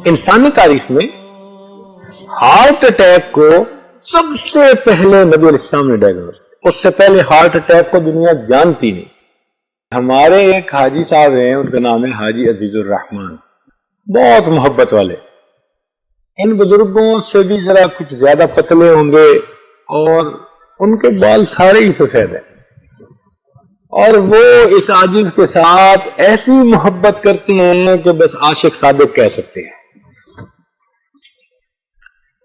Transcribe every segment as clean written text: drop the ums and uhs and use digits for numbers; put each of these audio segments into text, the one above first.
انسانی تاریخ میں ہارٹ اٹیک کو سب سے پہلے نبی علیہ السلام نے ڈائگنوز کیا. اس سے پہلے ہارٹ اٹیک کو دنیا جانتی نہیں. ہمارے ایک حاجی صاحب ہیں، ان کا نام ہے حاجی عزیز الرحمان، بہت محبت والے. ان بزرگوں سے بھی ذرا کچھ زیادہ پتلے ہوں گے اور ان کے بال سارے ہی سفید ہیں، اور وہ اس عاجز کے ساتھ ایسی محبت کرتے ہیں کہ بس عاشق صادق کہہ سکتے ہیں.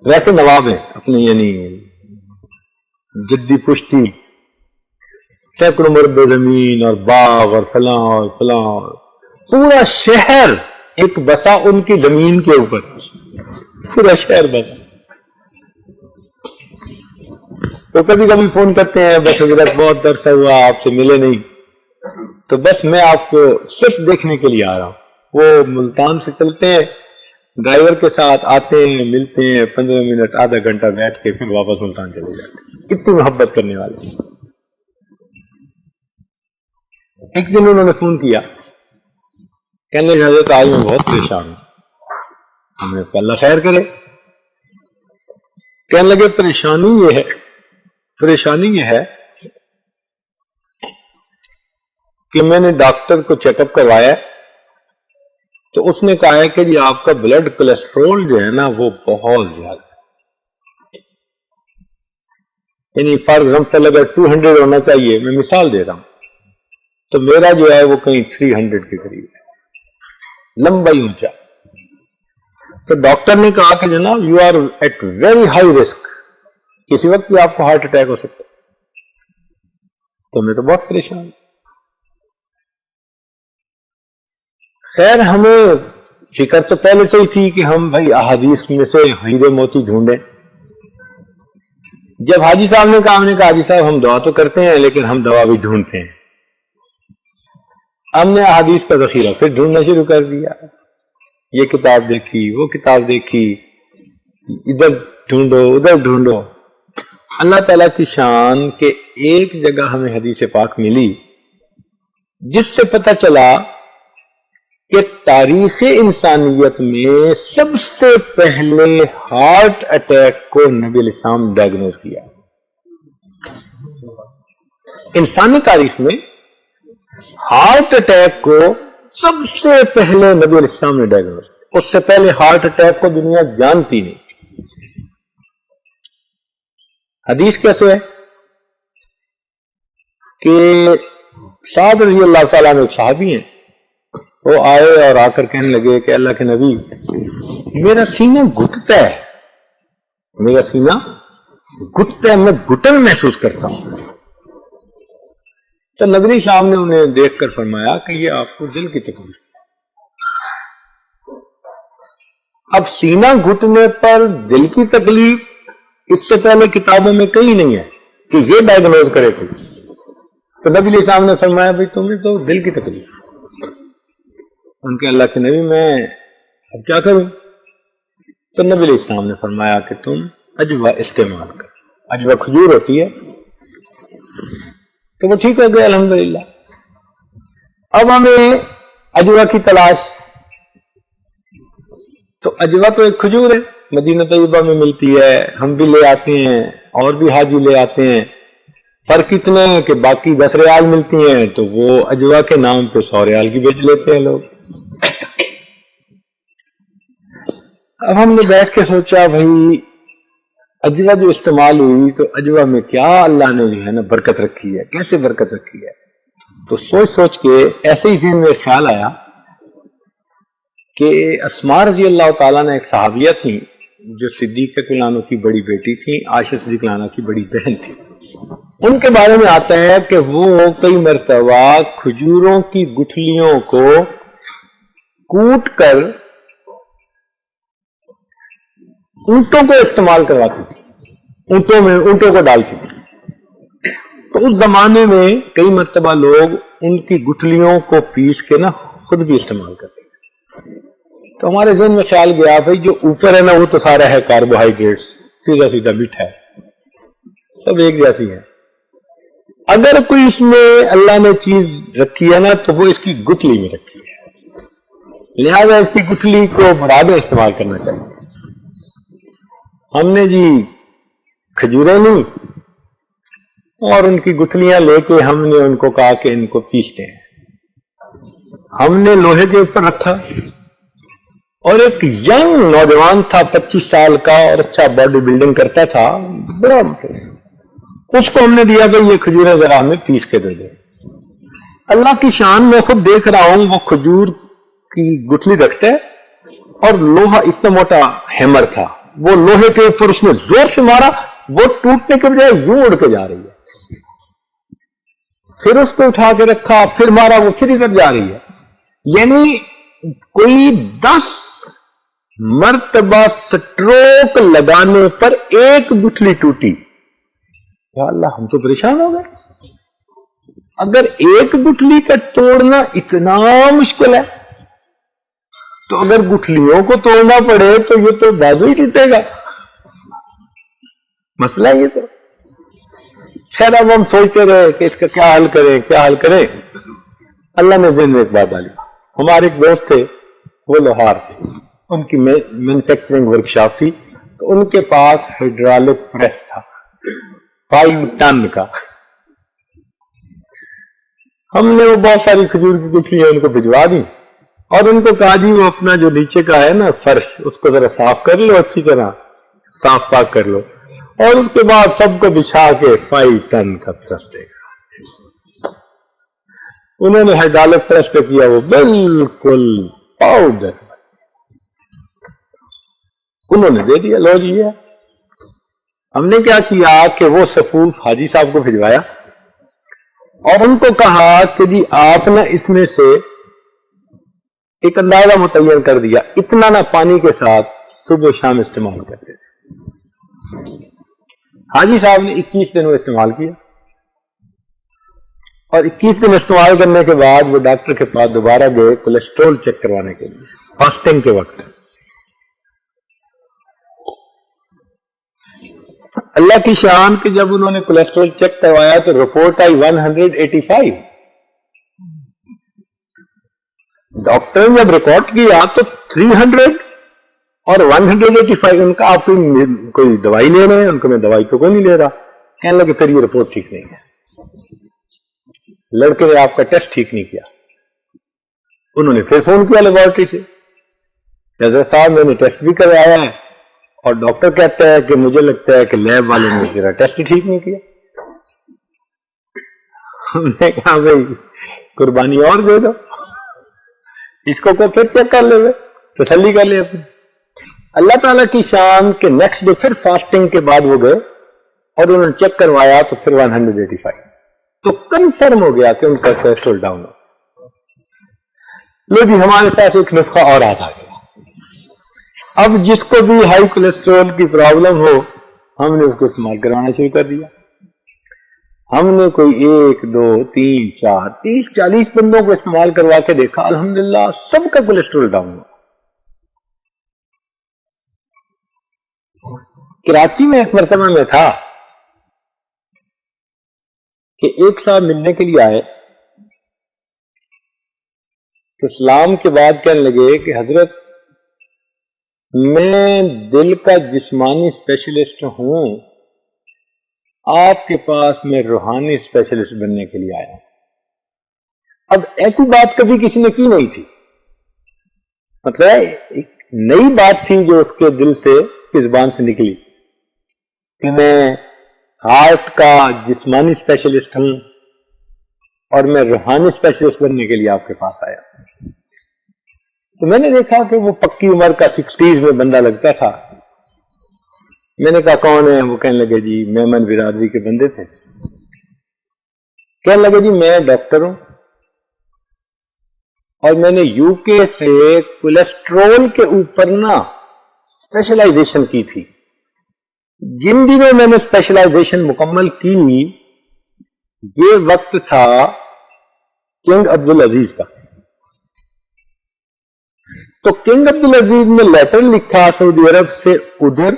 ویسے نواب ہیں اپنے، یعنی جدی پشتی، سینکڑوں مربع زمین اور باغ اور فلاں اور فلاں، پورا شہر ایک بسا ان کی زمین کے اوپر، پورا شہر بسا. تو کبھی کبھی فون کرتے ہیں، بس حضرت بہت عرصہ ہوا آپ سے ملے نہیں، تو بس میں آپ کو صرف دیکھنے کے لیے آ رہا ہوں. وہ ملتان سے چلتے ہیں، ڈرائیور کے ساتھ آتے ہیں، ملتے ہیں، 15 منٹ آدھا گھنٹہ بیٹھ کے پھر واپس ملتان چلے جاتے ہیں. اتنی محبت کرنے والے. ایک دن انہوں نے فون کیا، کہنے لگے حضرت آج میں بہت پریشان ہوں. ہم نے کہا اللہ خیر کرے. کہنے لگے پریشانی یہ ہے کہ میں نے ڈاکٹر کو چیک اپ کروایا تو اس نے کہا ہے کہ جی آپ کا بلڈ کولیسٹرول جو ہے نا وہ بہت زیادہ ہے. یعنی فار ایگزامپل اگر 200 ہونا چاہیے، میں مثال دے رہا ہوں، تو میرا جو ہے وہ کہیں 300 کے قریب ہے، لمبا ہی اونچا. تو ڈاکٹر نے کہا کہ جناب you are at very high risk, کسی وقت بھی آپ کو ہارٹ اٹیک ہو سکتا ہے. تو میں تو بہت پریشان ہوں. خیر ہمیں فکر تو پہلے سے ہی تھی کہ ہم بھائی احادیث میں سے ہیرے موتی ڈھونڈیں. جب حاجی صاحب نے کہا، ہم نے کہا حاجی صاحب ہم دعا تو کرتے ہیں لیکن ہم دوا بھی ڈھونڈتے ہیں. ہم نے احادیث کا ذخیرہ پھر ڈھونڈنا شروع کر دیا. یہ کتاب دیکھی، وہ کتاب دیکھی، ادھر ڈھونڈو ادھر ڈھونڈو. اللہ تعالیٰ کی شان کہ ایک جگہ ہمیں حدیث پاک ملی جس سے پتہ چلا کہ تاریخ انسانیت میں سب سے پہلے ہارٹ اٹیک کو نبی علیہ السلام ڈائگنوز کیا. انسانی تاریخ میں ہارٹ اٹیک کو سب سے پہلے نبی علیہ السلام نے ڈائگنوز کیا. اس سے پہلے ہارٹ اٹیک کو دنیا جانتی نہیں. حدیث کیسے ہے کہ سعد رضی اللہ تعالیٰ میں ایک صحابی ہیں، وہ آئے اور آ کر کہنے لگے کہ اللہ کے نبی میرا سینہ گھٹتا ہے، میرا سینہ گھٹتا ہے، میں گھٹن محسوس کرتا ہوں. تو نبی شام نے انہیں دیکھ کر فرمایا کہ یہ آپ کو دل کی تکلیف. اب سینہ گھٹنے پر دل کی تکلیف اس سے پہلے کتابوں میں کہیں نہیں ہے کہ یہ ڈائگنوز کرے کوئی. تو نبی علیہ السلام نے فرمایا بھائی تمہیں تو دل کی تکلیف. ان کے اللہ کے نبی میں اب کیا کروں؟ تو نبی علیہ السلام نے فرمایا کہ تم اجوا استعمال کر. اجوا کھجور ہوتی ہے. تو وہ ٹھیک ہو گیا الحمدللہ. اب ہمیں اجوا کی تلاش. تو اجوا تو ایک کھجور ہے، مدینہ طیبہ میں ملتی ہے، ہم بھی لے آتے ہیں اور بھی حاجی لے آتے ہیں. فرق اتنا ہے کہ باقی 10 ریال ملتی ہیں تو وہ اجوا کے نام پہ 100 ریال کی بیچ لیتے ہیں لوگ. اب ہم نے بیٹھ کے سوچا بھائی اجوا جو استعمال ہوئی تو اجوا میں کیا اللہ نے جو ہے نا برکت رکھی ہے، کیسے برکت رکھی ہے. تو سوچ کے ایسے ہی ذہن میں خیال آیا کہ اسماء رضی اللہ تعالیٰ نے ایک صحابیہ تھی جو صدیق رضی اللہ عنہ کی بڑی بیٹی تھی، عائشہ رضی اللہ عنہ کی بڑی بہن تھی. ان کے بارے میں آتا ہے کہ وہ کئی مرتبہ کھجوروں کی گٹھلیوں کو کوٹ کر اونٹوں کو استعمال کرواتی تھی، اونٹوں کو ڈالتی تھی. تو اس زمانے میں کئی مرتبہ لوگ ان کی گٹھلیوں کو پیس کے نا خود بھی استعمال کرتے ہیں. تو ہمارے ذہن میں خیال گیا بھائی جو اوپر ہے نا وہ تو سارا ہے کاربوہائیڈریٹس، سیدھا سیدھا میٹھا ہے، سب ایک جیسی ہے. اگر کوئی اس میں اللہ نے چیز رکھی ہے نا تو وہ اس کی گٹھلی میں رکھی ہے. لہذا اس کی گٹھلی کو مراد استعمال کرنا چاہیے. ہم نے جی کھجوریں لی اور ان کی گٹھلیاں لے کے ہم نے ان کو کہا کہ ان کو پیستے ہیں. ہم نے لوہے کے اوپر رکھا اور ایک ینگ نوجوان تھا 25 سال کا اور اچھا باڈی بلڈنگ کرتا تھا, بڑا اس کو ہم نے دیا کہ یہ کھجوریں ذرا ہمیں پیس کے دے دے. اللہ کی شان میں خود دیکھ رہا ہوں وہ کھجور کی گٹھلی رکھتا ہے اور لوہا اتنا موٹا ہیمر تھا, وہ لوہے کے اوپر اس نے زور سے مارا, وہ ٹوٹنے کے بجائے یوں اڑ کے جا رہی ہے. پھر اس کو اٹھا کے رکھا, پھر مارا, وہ پھر ادھر جا رہی ہے. یعنی کوئی 10 مرتبہ سٹروک لگانے پر ایک گٹھلی ٹوٹی. یا اللہ, ہم تو پریشان ہو گئے. اگر ایک گٹھلی کا توڑنا اتنا مشکل ہے تو اگر گٹھلیوں کو توڑنا پڑے تو یہ تو بازو ہی ٹوٹے گا. مسئلہ یہ تو. خیر اب ہم سوچتے رہے کہ اس کا کیا حل کریں. اللہ نے ذہن میں ایک بات ڈالی. ہمارے ایک دوست تھے, وہ لوہار تھے, ان کی مینوفیکچرنگ ورکشاپ تھی, تو ان کے پاس ہائیڈرولک پریس تھا 5 ٹن کا. ہم نے وہ بہت ساری کھجور کی گٹھلیاں ان کو بھجوا دی اور ان کو کہا جی وہ اپنا جو نیچے کا ہے نا فرش, اس کو ذرا صاف کر لو, اچھی طرح صاف پاک کر لو, اور اس کے بعد سب کو بچھا کے 5 ٹن کا پریس دے گا. انہوں نے ہائیڈرولک پریس پہ کیا, وہ بالکل پاؤڈر انہوں نے دے دیا. لو جی. ہم نے کیا کیا کہ وہ صفوف حاجی صاحب کو بھجوایا اور ان کو کہا کہ جی آپ نے اس میں سے ایک اندازہ متعین کر دیا, اتنا نہ پانی کے ساتھ صبح شام استعمال کرتے تھے. حاجی صاحب نے 21 دن وہ استعمال کیا اور 21 دن استعمال کرنے کے بعد وہ ڈاکٹر کے پاس دوبارہ گئے کولیسٹرول چیک کروانے کے لیے فاسٹنگ کے وقت. اللہ کی شان کہ جب انہوں نے کولیسٹرول چیک کروایا تو رپورٹ آئی 185. ڈاکٹر نے جب ریکارڈ کیا تو 300 اور 185. ان کا آپ کوئی دوائی لے رہے ہیں؟ ان کو میں دوائی تو کوئی نہیں لے رہا. کہنے لگے پھر یہ رپورٹ ٹھیک نہیں ہے, لڑکے نے آپ کا ٹیسٹ ٹھیک نہیں کیا. انہوں نے پھر فون کیا لیبارٹری سے, حضرت صاحب میں نے ٹیسٹ بھی کروایا ہے اور ڈاکٹر کہتا ہے کہ مجھے لگتا ہے کہ لیب والے نے میرا ٹیسٹ ٹھیک نہیں کیا. ہم نے کہا بھائی قربانی اور دے دو, اس کو پھر چیک کر لے, تسلی کر لے اپنی. اللہ تعالیٰ کی شان کے نیکسٹ ڈے پھر فاسٹنگ کے بعد وہ گئے اور انہوں نے چیک کروایا تو پھر 185. تو کنفرم ہو گیا کہ ان کا کولیسٹرول ڈاؤن ہو. لو جی, ہمارے پاس ایک نسخہ اور آ گیا. اب جس کو بھی ہائی کولیسٹرول کی پرابلم ہو ہم نے اس کو استعمال کروانا شروع کر دیا. ہم نے کوئی 1 2 3 4 30 40 بندوں کو استعمال کروا کے دیکھا, الحمدللہ سب کا کولیسٹرول ڈاؤن ہوا. کراچی میں ایک مرتبہ میں تھا کہ ایک صاحب ملنے کے لیے آئے تو سلام کے بعد کہنے لگے کہ حضرت میں دل کا جسمانی اسپیشلسٹ ہوں, آپ کے پاس میں روحانی اسپیشلسٹ بننے کے لیے آیا. اب ایسی بات کبھی کسی نے کی نہیں تھی, مطلب ایک نئی بات تھی جو اس کے دل سے, اس کی زبان سے نکلی کہ میں ہارٹ کا جسمانی اسپیشلسٹ ہوں اور میں روحانی اسپیشلسٹ بننے کے لیے آپ کے پاس آیا. تو میں نے دیکھا کہ وہ پکی عمر کا 60s میں بندہ لگتا تھا. میں نے کہا کون ہے؟ وہ کہنے لگے جی میمن برادری کے بندے تھے. کہنے لگے جی میں ڈاکٹر ہوں اور میں نے یو کے سے کولیسٹرول کے اوپر نا اسپیشلائزیشن کی تھی. جن دنوں میں نے اسپیشلائزیشن مکمل کی یہ وقت تھا کنگ عبدالعزیز کا. تو کنگ عبدالعزیز نے لیٹر لکھا سعودی عرب سے ادھر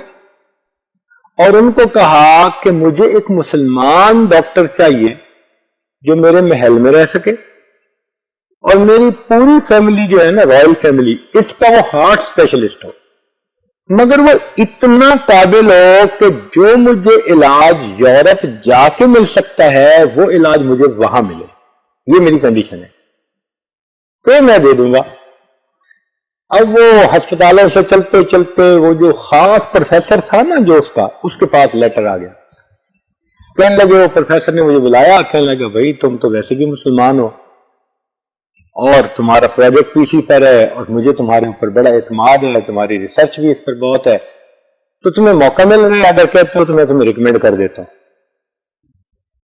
اور ان کو کہا کہ مجھے ایک مسلمان ڈاکٹر چاہیے جو میرے محل میں رہ سکے اور میری پوری فیملی جو ہے نا رائل فیملی، اس کا وہ ہارٹ اسپیشلسٹ ہو، مگر وہ اتنا قابل ہو کہ جو مجھے علاج یورپ جا کے مل سکتا ہے وہ علاج مجھے وہاں ملے، یہ میری کنڈیشن ہے، تو میں دے دوں گا۔ اب وہ ہسپتالوں سے چلتے چلتے وہ جو خاص پروفیسر تھا نا جو اس کے پاس لیٹر آ گیا، کہنے لگے، وہ پروفیسر نے مجھے بلایا، کہنے لگا بھائی تم تو ویسے بھی مسلمان ہو اور تمہارا پروجیکٹ بھی اسی پر ہے اور مجھے تمہارے اوپر بڑا اعتماد ہے، تمہاری ریسرچ بھی اس پر بہت ہے، تو تمہیں موقع مل رہا ہے، اگر کہتے ہو تو میں تمہیں ریکمینڈ کر دیتا ہوں۔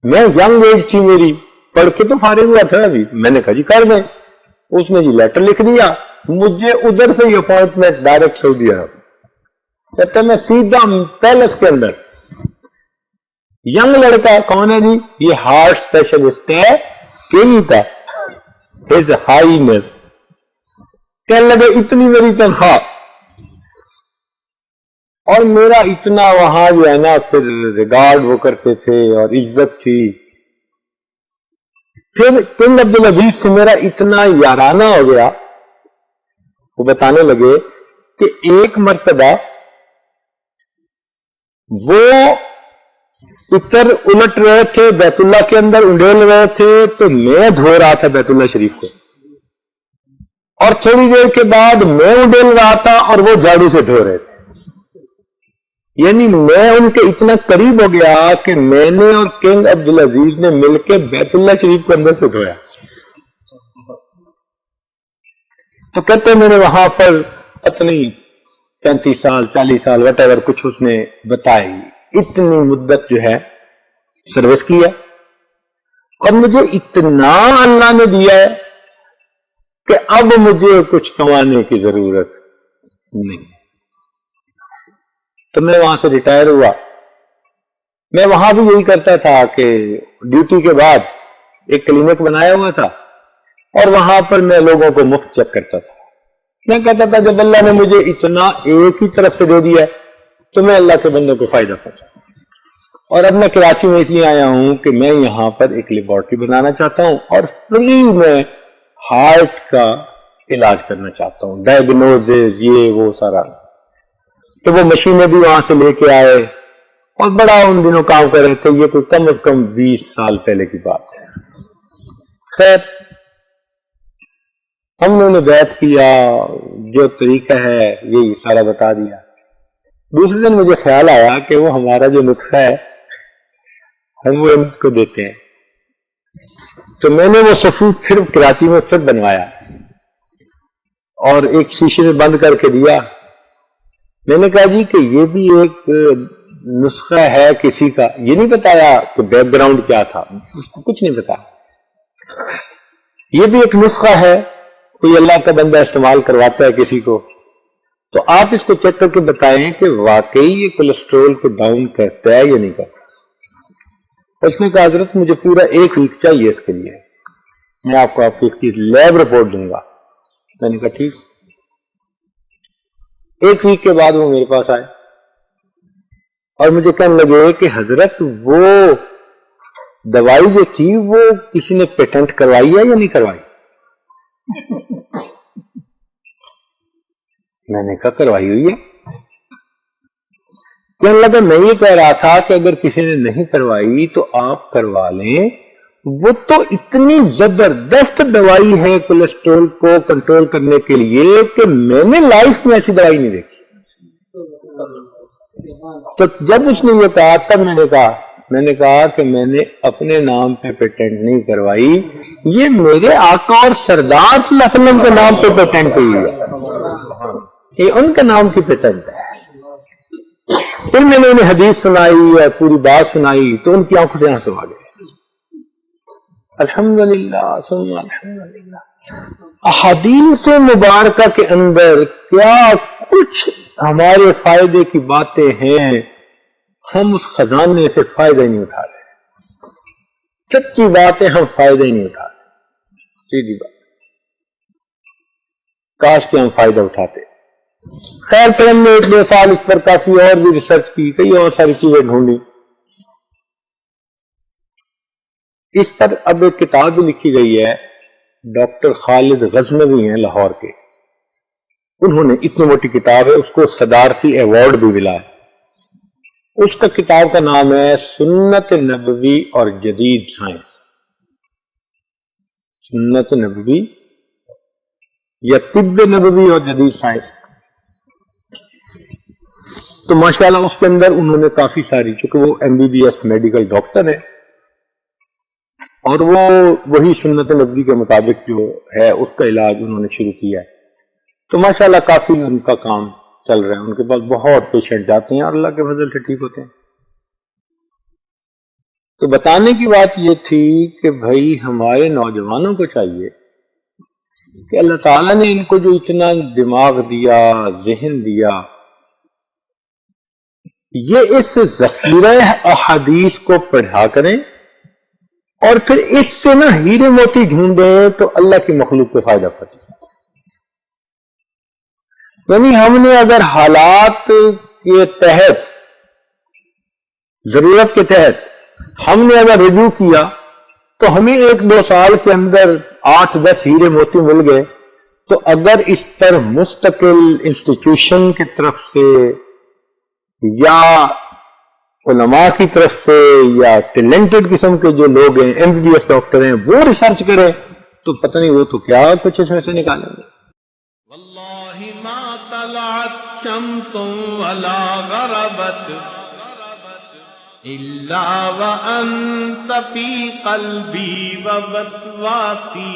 میں ینگ ایج تھی میری، پڑھ کے تو فارغ ہوا تھا ابھی، میں نے کہا جی کر دیں۔ اس نے جی لیٹر لکھ دیا، مجھے ادھر سے ہی اپوائنٹمنٹ ڈائریکٹ سعودی عرب، کہتا میں سیدھا پیلس کے اندر، ینگ لڑکا کون ہے جی؟ یہ ہارٹ اسپیشلسٹ ہے، کینی تھا ہز ہائینس، کہنے لگے اتنی میری تنخواہ، اور میرا اتنا وہاں جو ہے نا پھر ریگارڈ وہ کرتے تھے اور عزت تھی۔ پھر کنگ عبدالعزیز سے میرا اتنا یارانہ ہو گیا، وہ بتانے لگے کہ ایک مرتبہ وہ اتر الٹ رہے تھے بیت اللہ کے اندر، انڈیل رہے تھے، تو میں دھو رہا تھا بیت اللہ شریف کو، اور تھوڑی دیر کے بعد میں انڈیل رہا تھا اور وہ جھاڑو سے دھو رہے تھے، یعنی میں ان کے اتنا قریب ہو گیا کہ میں نے اور کنگ عبدالعزیز نے مل کے بیت اللہ شریف کو اندر سے دھویا۔ تو کہتے میں نے وہاں پر اتنی 35 سال 40 سال وٹ ایور کچھ اس نے بتائی، اتنی مدت جو ہے سروس کی ہے، اور مجھے اتنا اللہ نے دیا ہے کہ اب مجھے کچھ کمانے کی ضرورت نہیں۔ تو میں وہاں سے ریٹائر ہوا۔ میں وہاں بھی یہی کرتا تھا کہ ڈیوٹی کے بعد ایک کلینک بنایا ہوا تھا، اور وہاں پر میں لوگوں کو مفت چیک کرتا تھا۔ میں کہتا تھا جب اللہ نے مجھے اتنا ایک ہی طرف سے دے دیا ہے تو میں اللہ کے بندوں کو فائدہ پہنچاؤں۔ اور اب میں کراچی میں اس لیے آیا ہوں کہ میں یہاں پر ایک لیبارٹری بنانا چاہتا ہوں اور فری میں ہارٹ کا علاج کرنا چاہتا ہوں، ڈائگنوزز یہ وہ سارا۔ تو وہ مشینیں بھی وہاں سے لے کے آئے اور بڑا ان دنوں کام کر رہے تھے، یہ کوئی کم از کم 20 سال پہلے کی بات ہے۔ خیر ہم نے بیعت کیا، جو طریقہ ہے یہی سارا بتا دیا۔ دوسرے دن مجھے خیال آیا کہ وہ ہمارا جو نسخہ ہے ہم وہ ان کو دیتے ہیں، تو میں نے وہ صفوف پھر کراچی میں پھر بنوایا اور ایک شیشے میں بند کر کے دیا۔ میں نے کہا جی کہ یہ بھی ایک نسخہ ہے کسی کا، یہ نہیں بتایا کہ بیک گراؤنڈ کیا تھا، اس کو کچھ نہیں بتایا، یہ بھی ایک نسخہ ہے، کوئی اللہ کا بندہ استعمال کرواتا ہے کسی کو، تو آپ اس کو چیک کر کے بتائیں کہ واقعی یہ کولیسٹرول کو ڈاؤن کرتا ہے یا نہیں کرتا۔ اس نے کہا حضرت مجھے پورا 1 ویک چاہیے اس کے لیے، میں آپ کو اس کی لیب رپورٹ دوں گا۔ میں نے کہا ٹھیک۔ 1 ویک کے بعد وہ میرے پاس آئے اور مجھے کہنے لگے کہ حضرت وہ دوائی جو تھی وہ کسی نے پیٹنٹ کروائی ہے یا نہیں کروائی؟ میں نے کہا کروائی ہوئی ہے۔ کہنے لگا میں یہ کہہ رہا تھا کہ اگر کسی نے نہیں کروائی تو آپ کروا لیں، وہ تو اتنی زبردست دوائی ہے کولیسٹرول کو کنٹرول کرنے کے لیے کہ میں نے لائف میں ایسی دوائی نہیں دیکھی۔ تو جب اس نے یہ کہا تب میں نے کہا کہ میں نے اپنے نام پہ پیٹنٹ نہیں کروائی، یہ میرے آقا اور سردار صلی اللہ علیہ وسلم کے نام پہ پیٹنٹ ہوئی ہے، یہ ان کے نام کی پیٹنٹ ہے۔ پھر میں نے انہیں حدیث سنائی اور پوری بات سنائی تو ان کی آنکھوں سے آنسو آ گئے۔ الحمدللہ ثم الحمدللہ، احادیث مبارکہ کے اندر کیا کچھ ہمارے فائدے کی باتیں ہیں، ہم اس خزانے سے فائدہ نہیں اٹھا رہے، سچی بات ہے، ہم فائدہ ہی نہیں اٹھا رہے، سیدھی بات، کاش کہ ہم فائدہ اٹھاتے۔ خیر پھر ہم نے 1-2 سال اس پر کافی اور بھی ریسرچ کی، کئی اور ساری چیزیں ڈھونڈی۔ اس پر اب ایک کتاب بھی لکھی گئی ہے ڈاکٹر خالد غزنوی ہیں لاہور کے، انہوں نے اتنی موٹی کتاب ہے، اس کو صدارتی ایوارڈ بھی ملا ہے۔ اس کا کتاب کا نام ہے سنت نبوی اور جدید سائنس، سنت نبوی یا طب نبوی اور جدید سائنس۔ تو ماشاءاللہ اس کے اندر انہوں نے کافی ساری، چونکہ وہ MBBS میڈیکل ڈاکٹر ہے اور وہ وہی سنت نبوی کے مطابق جو ہے اس کا علاج انہوں نے شروع کیا ہے، تو ماشاءاللہ کافی ان کا کام چل رہا ہے، ان کے پاس بہت پیشنٹ جاتے ہیں اور اللہ کے فضل سے ٹھیک ہوتے ہیں۔ تو بتانے کی بات یہ تھی کہ بھائی ہمارے نوجوانوں کو چاہیے کہ اللہ تعالیٰ نے ان کو جو اتنا دماغ دیا، ذہن دیا، یہ اس ذخیرہ احادیث کو پڑھا کریں اور پھر اس سے نہ ہیرے موتی ڈھونڈیں تو اللہ کی مخلوق کو فائدہ پہنچے۔ یعنی ہم نے اگر حالات کے تحت، ضرورت کے تحت ہم نے اگر رجوع کیا تو ہمیں 1-2 سال کے اندر 8-10 ہیرے موتی مل گئے، تو اگر اس پر مستقل انسٹیٹیوشن کی طرف سے یا علماء کی طرف سے یا ٹیلنٹڈ قسم کے جو لوگ ہیں MBBS ڈاکٹر ہیں وہ ریسرچ کریں تو پتہ نہیں وہ تو کیا کچھ اس میں سے نکالیں گے۔ واللہ ما طلعت شمس ولا غربت الا وانت فی قلبی ووسواسی